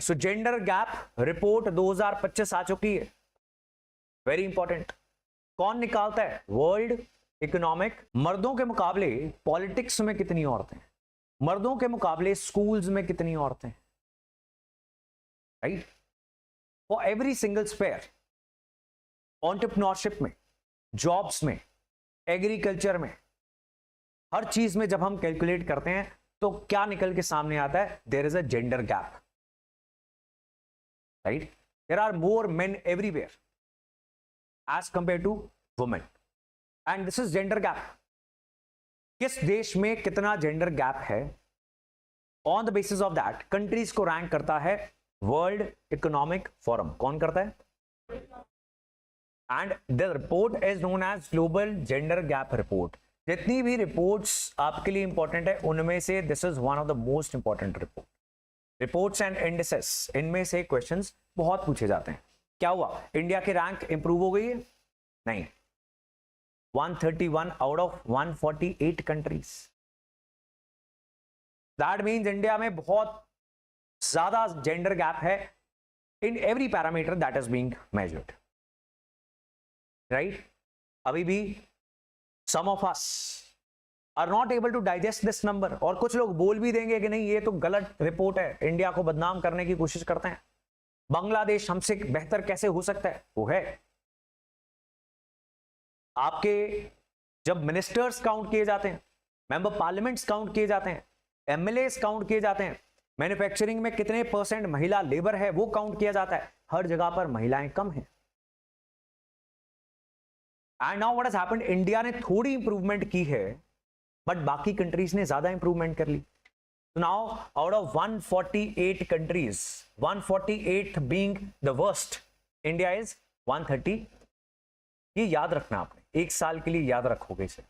सो gender Gap report 2025 आ चुकी है, very important. कौन निकालता है? World economic. मर्दों के मुकाबले पॉलिटिक्स में कितनी औरतें, मर्दों के मुकाबले स्कूल्स में कितनी औरतें, right? For every single sphere, entrepreneurship में, जॉब्स में, एग्रीकल्चर में, हर चीज में जब हम कैलकुलेट करते हैं तो क्या निकल के सामने आता है? There is a gender gap, right? There are more men everywhere as compare to women, and this is gender gap. किस देश में कितना जेंडर गैप है, ऑन द बेसिस ऑफ दैट कंट्रीज को रैंक करता है वर्ल्ड इकोनॉमिक फोरम। कौन करता है? And the report is known as Global Gender Gap Report. जितनी भी रिपोर्ट्स आपके लिए इंपॉर्टेंट है उनमें से this is one of the most important reports and indices. इनमें से क्वेश्चंस बहुत पूछे जाते हैं। क्या हुआ? इंडिया की रैंक इंप्रूव हो गई है? नहीं, 131 out of 148 countries. That means India में बहुत ज्यादा जेंडर गैप है in every parameter that is being measured, right? अभी भी some of us are not able to digest this number, और कुछ लोग बोल भी देंगे कि नहीं ये तो गलत रिपोर्ट है, इंडिया को बदनाम करने की कोशिश करते हैं। बांग्लादेश हमसे बेहतर कैसे हो सकता है? वो है। आपके जब मिनिस्टर्स काउंट किए जाते हैं, मेंबर पार्लियामेंट्स काउंट किए जाते हैं, एमएलएस काउंट किए जाते हैं, मैन्युफैक्चरिंग में कितने % महिला लेबर है वो काउंट किया जाता है, हर जगह पर महिलाएं कम हैं। And now what has happened, India ने थोड़ी इंप्रूवमेंट की है बट बाकी कंट्रीज ने ज्यादा इंप्रूवमेंट कर ली। So now out of 148 countries, 148 being the worst, India is 130। ये याद रखना आपने, एक साल के लिए याद रखोगे इसे।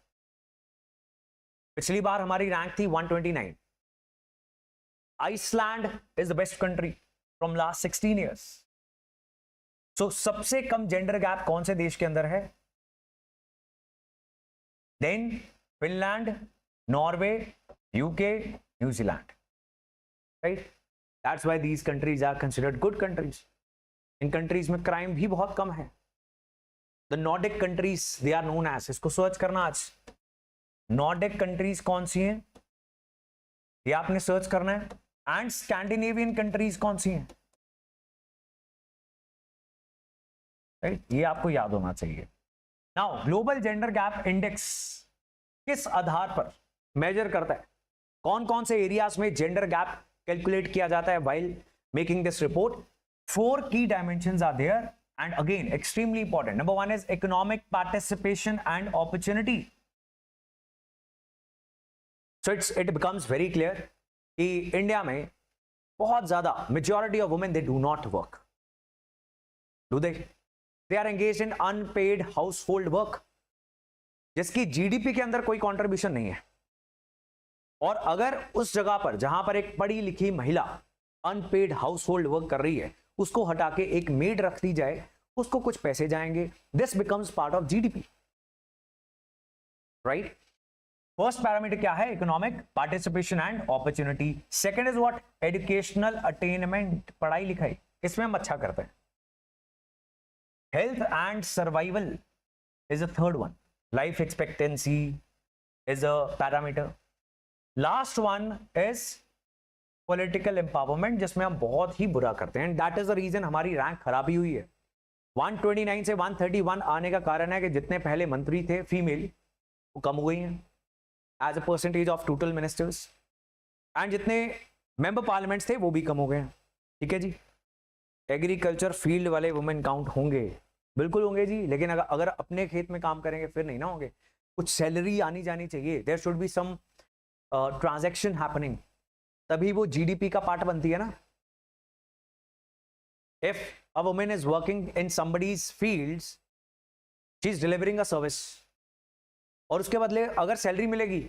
पिछली बार हमारी रैंक थी 129। Iceland is the best country from last 16 years। So सबसे कम जेंडर गैप कौन से देश के अंदर है? Then Finland, Norway, UK, New Zealand, right? That's why these countries are considered good countries. इन कंट्रीज में क्राइम भी बहुत कम है। The Nordic countries they are known as, इसको सर्च करना आज, नॉर्डिक कंट्रीज कौन सी हैं ये आपने सर्च करना है, एंड स्कैंडिनेवियन कंट्रीज कौन सी हैं, राइट? ये आपको याद होना चाहिए। Now global Gender gap index किस आधार पर मेजर करता है? कौन कौन से एरियाज में जेंडर गैप कैलकुलेट किया जाता है while making this report? 4 key dimensions are there, and again extremely important. Number 1 is economic participation and opportunity. So it becomes very clear कि इंडिया में बहुत ज्यादा majority of women they do not work. Do they? They are engaged in unpaid household work, जिसकी GDP के अंदर कोई contribution नहीं है। और अगर उस जगह पर जहां पर एक पढ़ी लिखी महिला अनपेड हाउस होल्ड वर्क कर रही है उसको हटा के एक मेड रख दी जाए, उसको कुछ पैसे जाएंगे, this becomes part of GDP, right? First parameter क्या है? Economic participation and opportunity. Second is what? Educational attainment, पढ़ाई लिखाई, इसमें हम अच्छा करते हैं। Health and survival is a third one. Life expectancy is a parameter. Last one is political empowerment, जिसमें हम बहुत ही बुरा करते हैं, दैट इज द रीजन हमारी रैंक खराबी हुई है। 129 से 131 आने का कारण है कि जितने पहले मंत्री थे फीमेल वो कम हो गई हैं as a percentage of total ministers, and जितने मेंबर पार्लियामेंट्स थे वो भी कम हो गए हैं। ठीक है जी। एग्रीकल्चर फील्ड वाले वुमेन काउंट होंगे, बिल्कुल होंगे जी, लेकिन अगर अपने खेत में काम करेंगे फिर नहीं ना होंगे। कुछ सैलरी आनी जानी चाहिए, there should be some transaction happening, तभी वो जीडीपी का पार्ट बनती है ना। If a woman is working in somebody's fields, she is delivering a service, और उसके बदले अगर सैलरी मिलेगी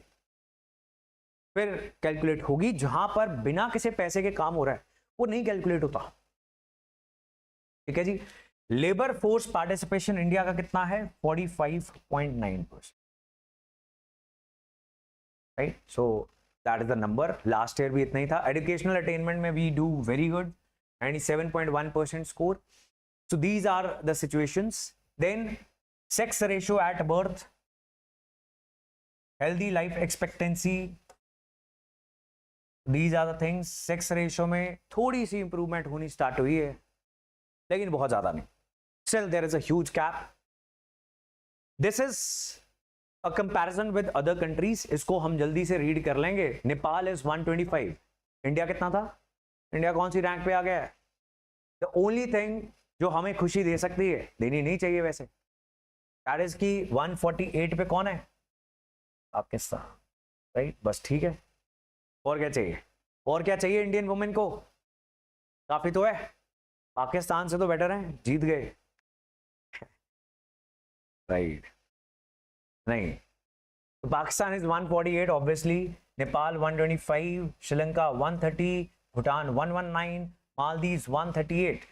फिर कैलकुलेट होगी। जहां पर बिना किसी पैसे के काम हो रहा है वो नहीं कैलकुलेट होता। ठीक है जी। लेबर फोर्स पार्टिसिपेशन इंडिया का कितना है? 45.9%, right? So that is the number. Last year भी इतना ही था। एजुकेशनल अटेनमेंट में we do very good, 97.1% score. So these are the situations. Then sex ratio at birth, healthy life expectancy, these are the things. sex ratio में थोड़ी सी improvement होनी start हुई है, लेकिन बहुत ज्यादा नहीं. Still there is a huge gap. This is a comparison with other countries. इसको हम जल्दी से रीड कर लेंगे. नेपाल is 125. इंडिया कितना था? इंडिया कौन सी रैंक पे आ गया है? The only thing जो हमें खुशी दे सकती है, देनी नहीं चाहिए वैसे, that is कि 148 पे कौन है? पाकिस्तान, राइट? बस ठीक है. और क्या चाहिए? और क्या चाहिए इंडियन वुमेन को? काफी तो है. पाकिस्तान से तो बेटर है, जीत गए, राइट? नहीं, तो पाकिस्तान इज 148 ऑब्वियसली, नेपाल 125, श्रीलंका 130, भूटान 119, मालदीव 138.